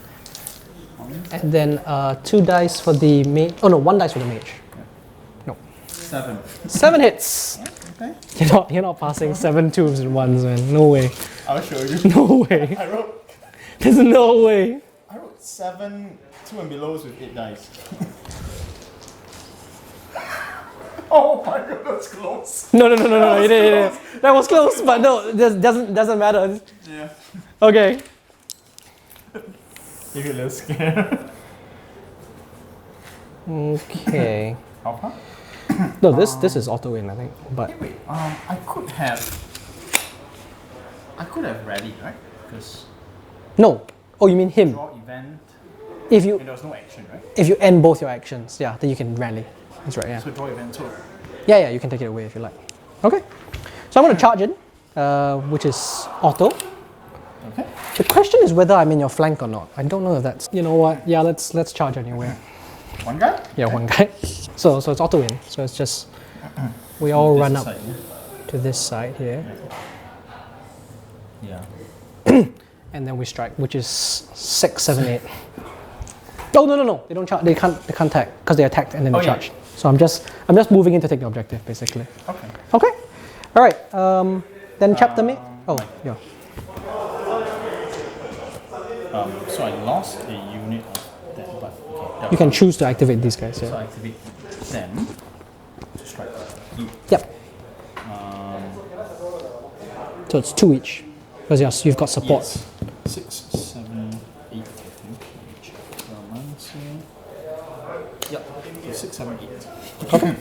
And then 2 dice for the mage. Oh no, 1 dice for the mage. No. 7. 7 hits. Okay. You're not passing 7 2s and 1s, man. No way. I'll show you. No way. I wrote There's no way. 7 2 and belows with 8 dice. Oh my god, that's close. No. You did. That was close, but no, this doesn't matter. Yeah. Okay. Give you a little scare. Okay. How far? No, this is auto win, I think. But Wait, I could have rallied, right? Because no. Oh, you mean him? draw event If you and there was no action, right? if you end both your actions, yeah, then you can rally. That's right. Yeah. So draw event too. Yeah. You can take it away if you like. Okay. So I'm gonna charge in, which is auto. Okay. The question is whether I'm in your flank or not. I don't know if that's. You know what? Yeah. Let's charge anyway. One guy? Yeah, 1 guy. So it's auto win. So it's just we all This run up side, to this side here, yeah. and then we strike, which is 6, 7, 8. Oh no! They don't charge. They can't attack because they attacked and then they Oh, yeah. charged. So I'm just moving in to take the objective basically. Okay. Okay. All right. Then chapter me. Oh yeah. So I lost a unit of that, but okay. You can choose to activate these guys. So Yeah. I activate them to strike you. Yep. So it's 2 each because yes, you've got support. Yes. 6, 7, 8, I think. Each. Yep. So 6, 7, 8. Okay.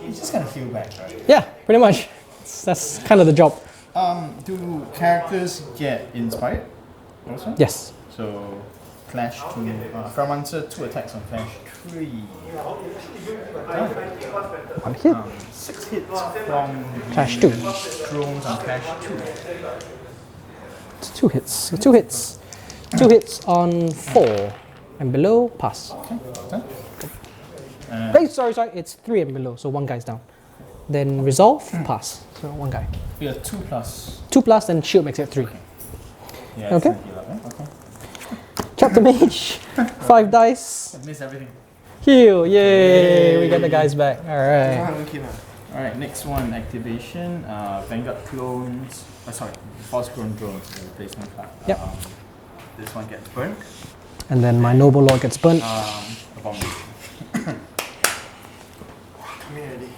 It's just gonna heal back, right? Yeah, pretty much. That's kind of the job. Do characters get inspired also? Yes. So Clash 2, Fermancer 2 attacks on Clash 3. 1 hit. 6 hits from Clash 2. drones on Clash 2. It's 2 hits. So 2 hits. 2 hits on 4 and below. Pass. Done. Hey, sorry. It's 3 and below. So 1 guy's down. Then resolve. Pass. So 1 guy. We have 2 plus. 2 plus. Then shield makes it 3. Yeah, Okay. it's gonna heal up, right? Okay. Chapter mage. 5 dice. I missed everything. Heal. Yay. We get the guys back. All right. Alright, next one, activation. Vanguard clones. Force clone drones, the replacement card. Yep. This one gets burnt. And then my noble lord gets burnt. Abomination. Come here, Eddie.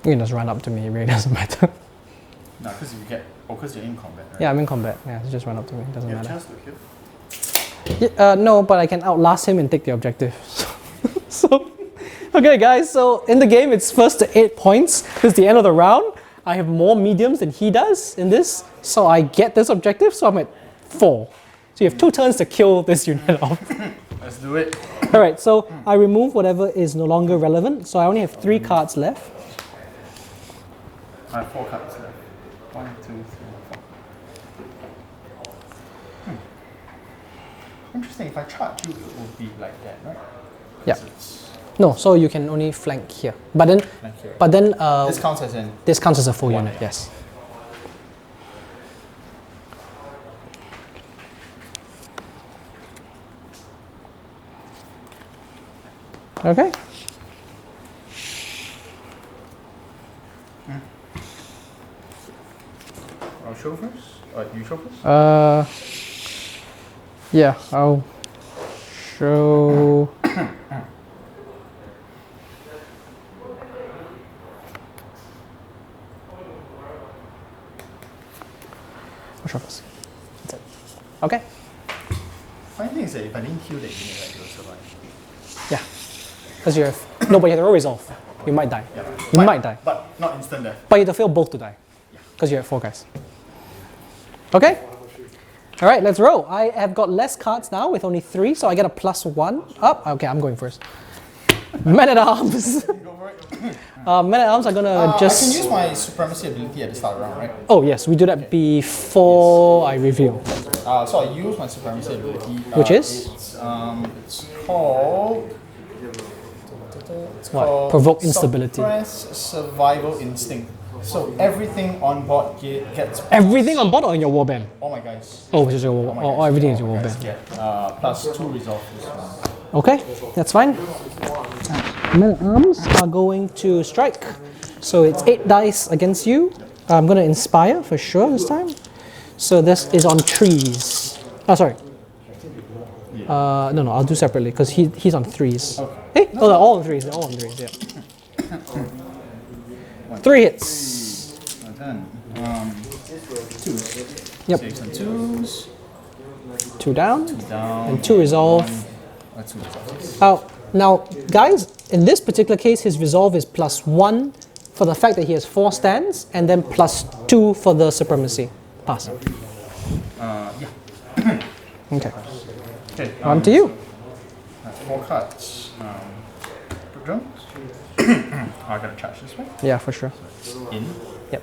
You can just run up to me. It really doesn't matter. No, because you get. Because you're in combat, right? Yeah, I'm in combat. Yeah, so just run up to me. It doesn't You have a matter. chance to kill. Yeah, no, but I can outlast him and take the objective. So, okay, guys. So in the game, it's first to 8 points. This is the end of the round. I have more mediums than he does in this, so I get this objective. So I'm at 4. So you have 2 turns to kill this unit off. Let's do it. All right. So I remove whatever is no longer relevant. So I only have 3 cards left. I have 4 cards left. 1, 2, 3, 4. Interesting. If I charge you, it will be like that, right? Yeah. 'Cause it's No, so you can only flank here. But then, like here. this This counts as in. counts as a full One, unit. yeah. Yes. Okay. I'll show first. You show first. Yeah, I'll show. I'll show first. That's it. Okay. Funny thing is that if I didn't kill the unit, like, it will survive. Yeah. Because you have no, but you have to roll resolve. You might die. Yeah. You might die. But not instant death. But you have to fail both to die. Because you have 4 guys. Okay? Alright, let's roll. I have got less cards now with only 3, so I get a +1 up. Okay, I'm going first. Men at Arms. Men at Arms are gonna just. I can use my supremacy ability at the start of the round, right? Oh, yes, we do that before I reveal. So I use my supremacy ability. Which is? It's called. It's What? called Provoke instability. Suppress survival instinct. So everything on board gets. Everything on board or in your warband? All my guys. Oh, it's just your war. my Oh, guys. everything is your All my guys warband. get +2 resolve this round. Okay, that's fine. Men at Arms are going to strike. So it's 8 dice against you. I'm going to inspire for sure this time. So this is on trees. Oh, sorry. No, I'll do separately because he's on 3s. Okay. Hey, oh, they're all on 3s. They're all on 3s, yeah. 3 hits. Well done. 2s. Yep. 6 and 2s. 2 down. Down. And 2 resolve. 2 resolve. Now, guys, in this particular case, his resolve is +1 for the fact that he has 4 stands, and then +2 for the supremacy. Pass. Yeah. Okay. Okay. On to you. That's 4 cards. Drones. I gotta charge this way. Yeah, for sure. In. Yep.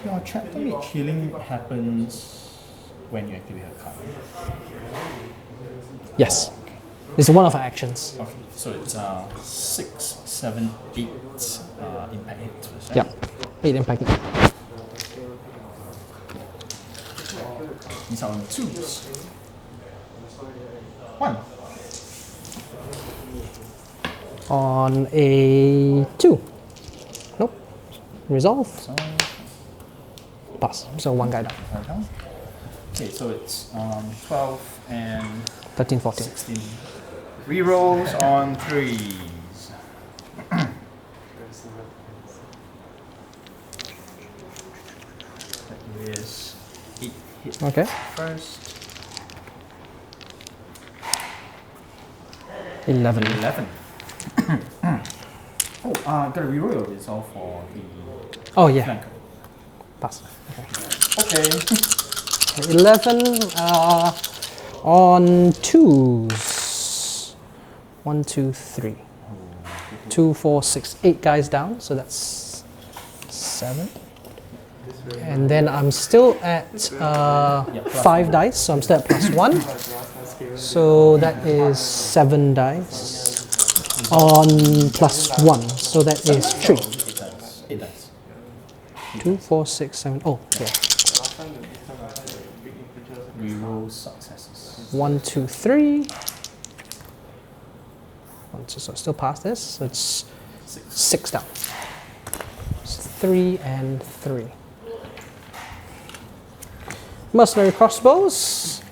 Your trap damage healing happens when you activate a card. Yes. It's one of our actions. Okay, so it's 6, 7, 8 impact hits. Right? Yep. 8 impact. These are on 2s. 1. On a 2. Nope. Resolve. So, Pass. So 1 guy down. right down. Okay, so it's 12 and 13, 14. 16. Rerolls on 3s. That is 8 hit Okay. first. 11. 11. Gotta reroll your resolve for the Oh, yeah. flanker. Pass. Okay. 11 on 2s. 1, 2, 3. 2, 4, 6, 8 guys down, so that's 7. And then I'm still at 5 dice, so I'm still at +1. So that is 7 dice on +1, so that is 3. 8 dice. 2, 4, 6, 7. Oh, yeah. Reroll successes. 1, 2, 3. 1, 2, so still past this. So it's 6 down. It's 3 and 3. Mercenary crossbows.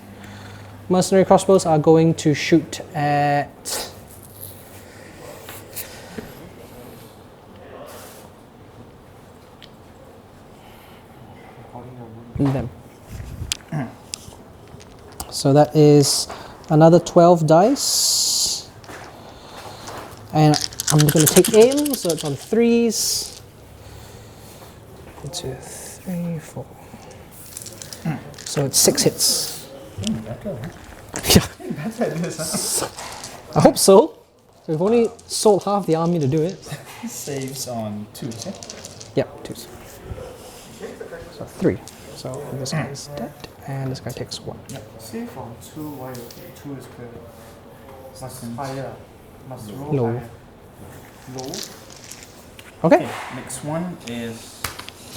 Mercenary crossbows are going to shoot at them. So that is another 12 dice. And I'm going to take aim, so it's on 3s. 1, 2, 3, 4. So it's 6 hits. Better, huh? Yeah, Better at this, huh? I hope so. So we've only sold half the army to do it. Saves on 2s, yeah? Yeah, 2s. So 3. So this guy is dead, and this guy takes 1. Save on 2, why 2 is good? Must higher. Must roll Low. higher. Low? Okay. Okay, next one is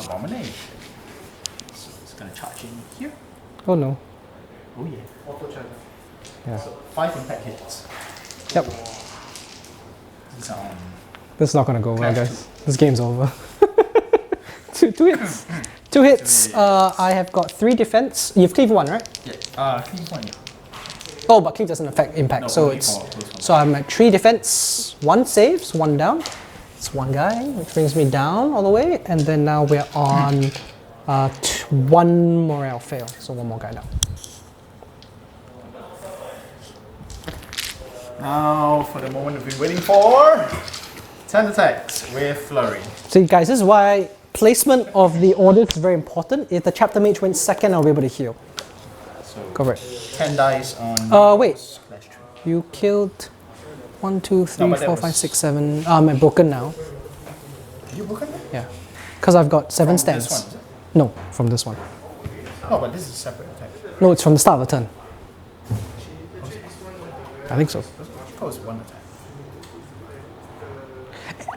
Abomination. So it's gonna charge in here. Oh no. Oh yeah. Auto charger. Yeah. So 5 impact hits. Yep. These are on. This is not gonna go well, Clash guys. This game's over. two hits. Two hits. I have got 3 defense. You've cleaved 1, right? Yeah. Cleave one. Oh, but cleave doesn't affect impact, No, so only it's. for close one. So I'm at 3 defense, 1 saves, 1 down. It's 1 guy, which brings me down all the way, and then now we're on 1 morale fail, so 1 more guy down. Now for the moment we've been waiting for. 10 attacks with flurry. See, guys, this is why placement of the orders is very important. If the chapter mage went second, I'll be able to heal. So Go for it. 10 dice on. Wait. Clash tree. You killed 1, 2, 3, but that 4, 5, was- 6, 7. I'm broken now. Are you broken? Yeah. Because I've got 7 From stands. This one, is it? No, from this one. Oh, but this is a separate attack. No, it's from the start of the turn. I think so. Oh, it's 1 attack.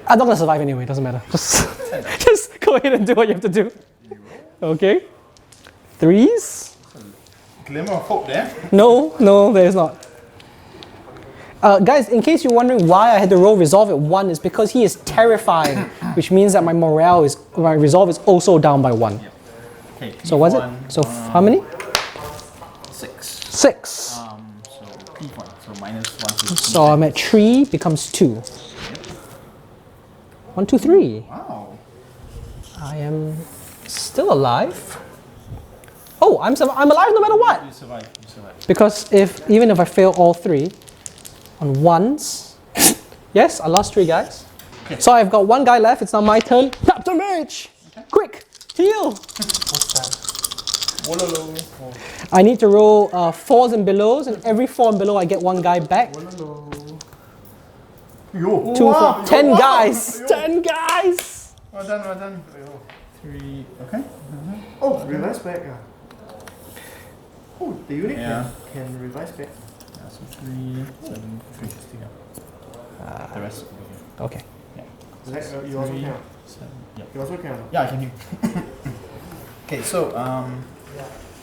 I'm not gonna survive anyway, doesn't matter. Just go ahead and do what you have to do. Okay. 3s? Glimmer of hope there. No, there's not. Guys, in case you're wondering why I had to roll resolve at 1, is because he is terrifying, which means that my resolve is also down by 1. Okay, So what's it? So how many? 6. 6. So cleave 1. So minus 1 to So I'm at 3, becomes 2. 1, 2, 3. Wow. I am still alive. Oh, I'm alive no matter what. You survive. You survive. Because even if I fail all 3 on 1s, yes, I lost 3 guys. Okay. So I've got 1 guy left. It's now my turn. Tap the mage. Quick, heal. What's that? Wololo. I need to roll 4s and belows, and every 4 and below I get 1 guy back. Hello. Yo. 2, 4, 10 wow. guys. Yo. 10 guys. Well done, well done. 3. Okay. Oh, reverse back. Oh, the unit Yeah. can revise back. Yeah, so 3, 7, 3, 60. The rest. Okay. Is that, you also 3, can. 7. Yep. You also can. Yeah, I can hear. Okay, so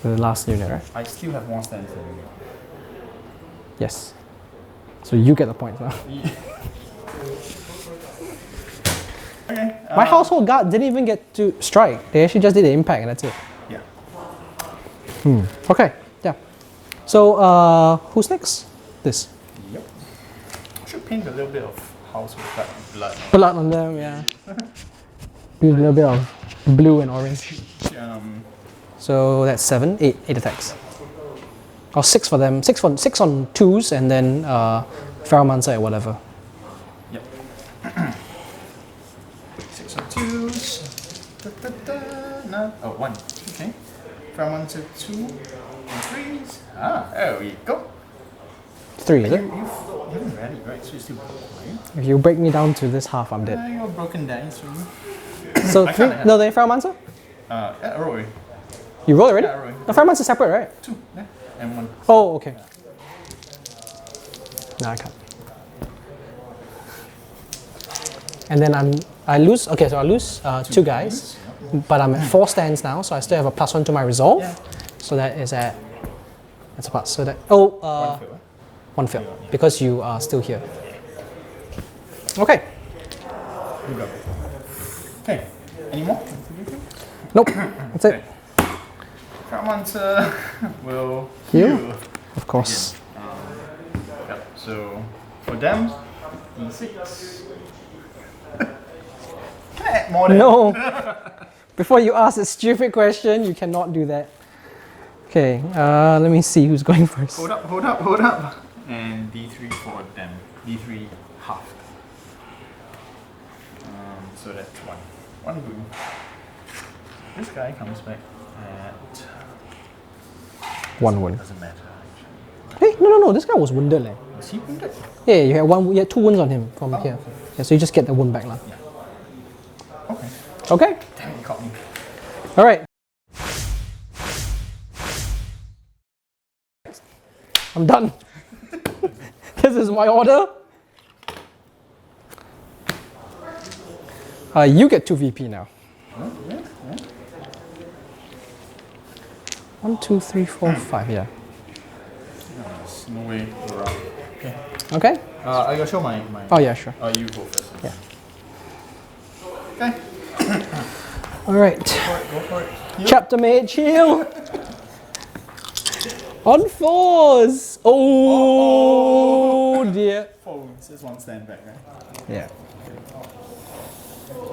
The last unit, right? I still have more stands than you. Yes. So you get the points now. Okay. My household guard didn't even get to strike. They actually just did the impact, and that's it. Yeah. Okay. Yeah. So who's next? This. Yep. Should paint a little bit of house with that blood. Blood on them, yeah. Use a little bit of blue and orange. So that's 7, 8 attacks. Or 6 for them. 6 on 2s, and then Ferromancer at whatever. Yep. 6 on 2s. No. Oh, 1. Okay. From 1 to 2 and 3s. There we go. 3, is You it? haven't read it, right? So it's still broken, right? If you break me down to this half, I'm dead. You're broken dice, really. So I 3. can't, No, then Ferromancer? Yeah, Roy. You roll already? Yeah, Roy. The Ferromancer separate, right? 2, yeah. And 1. Oh, okay. No, I can't. And then I lose. Okay, so I lose 2 guys, but I'm at 4 stands now, so I still have a +1 to my resolve. Yeah. So that is at. That's a plus. So that 1 fail. 1 fail because you are still here. Okay. You go. Okay. Any more? Nope. That's it. Ferromancer will Heal? heal. Of course. Yep. So for them, D6. Can I add more than No. Before you ask a stupid question, you cannot do that. Okay. Let me see who's going first. Hold up, hold up, hold up. And D3 for them. D3 half. So that's 1. 1 blue. This guy comes back at. 1 wound. Doesn't matter actually. Hey, no. This guy was wounded, leh. Was he wounded? Yeah, you had 2 wounds on him from here. Yeah, so you just get the wound back, lah. Okay. Okay. Damn it, he caught me. All right. I'm done. This is my order. You get 2 VP now. Yeah. 1, 2, 3, 4, 5. Yeah. There's no way around. Okay. Okay. I gotta show my. Oh yeah, sure. Oh, you go first. Yeah. Okay. All right. Go for it. Chapter Mage heal. On fours. Oh dear. Phones. This one stand back, right? Yeah.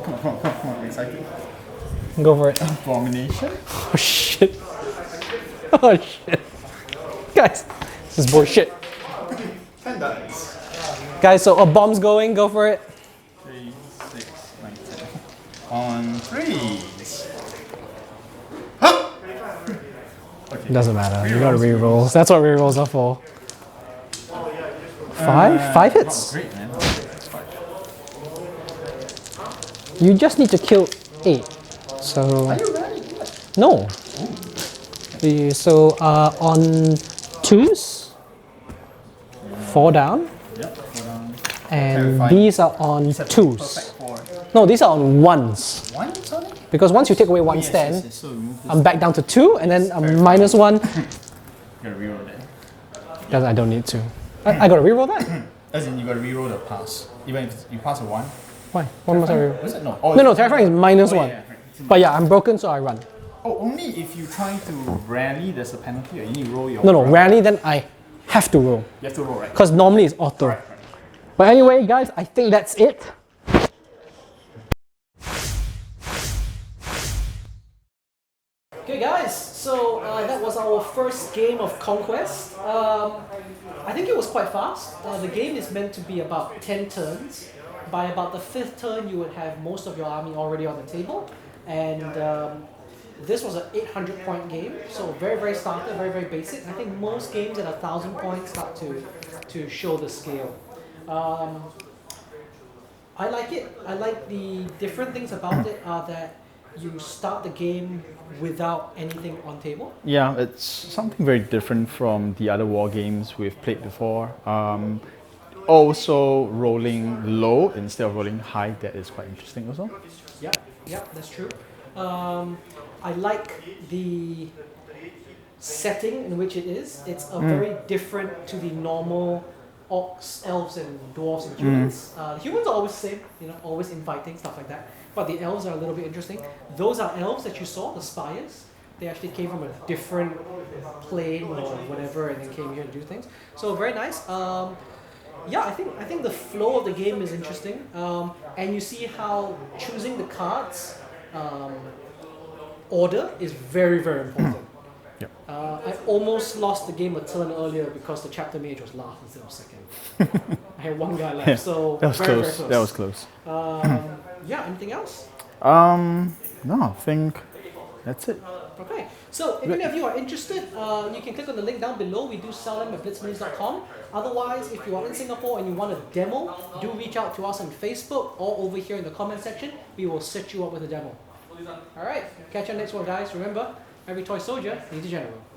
Come on. Excited. Go for it. Abomination. Oh shit. Oh shit. Guys, this is bullshit. 10 dice. Guys, so a bomb's going. Go for it. 3, 6, 9, 10. On 3s. Okay. Doesn't matter. You got rerolls. That's what rerolls are for. Five Oh, hits. great, man. You just need to kill 8. So Are you ready? no. So on 2s, 4 down, Yep. Hold on. and Terrifying. these are on 2s. Perfect for No, these are on 1s. 1, sorry? Because once you take away one Yes, stand, yes, yes. So remove this. I'm back down to 2, and then I'm minus 1. Gotta reroll that. I don't need to. I gotta reroll that? As in, you gotta reroll the pass. Even if you pass a 1. Why? One must I reroll? Was it? No. Oh, No, Terrifying is minus oh, 1. yeah, right. It's But yeah, I'm broken, so I run. Oh, only if you try to rally, there's a penalty, or you need to roll your. No, rarely then I have to roll. You have to roll, right? Because normally it's auto. But anyway, guys, I think that's it. Okay, guys, so that was our first game of Conquest. I think it was quite fast. The game is meant to be about 10 turns. By about the 5th turn, you would have most of your army already on the table. And this was an 800 point game, so very, very starter, very, very basic. I think most games at 1,000 points start to show the scale. I like it. I like the different things about it are that you start the game without anything on table. Yeah, it's something very different from the other war games we've played before. Also, rolling low instead of rolling high, that is quite interesting also. Yeah, that's true. I like the setting in which it is. It's a very different to the normal orcs, elves, and dwarves and humans. Humans are always the same, always infighting, stuff like that. But the elves are a little bit interesting. Those are elves that you saw, the spires. They actually came from a different plane or whatever, and then came here to do things. So very nice. Yeah, I think the flow of the game is interesting, and you see how choosing the cards order is very, very important. Yep. I almost lost the game a turn earlier because the chapter mage was last instead of second. I had one guy left, Yeah, so that was very, close. very That was close. Yeah, anything else? No, I think that's it. Okay, so if any of you are interested, you can click on the link down below. We do sell them at blitzminis.com. Otherwise, if you are in Singapore and you want a demo, do reach out to us on Facebook or over here in the comment section. We will set you up with a demo. Alright, catch you next one, guys. Remember, every toy soldier needs a general.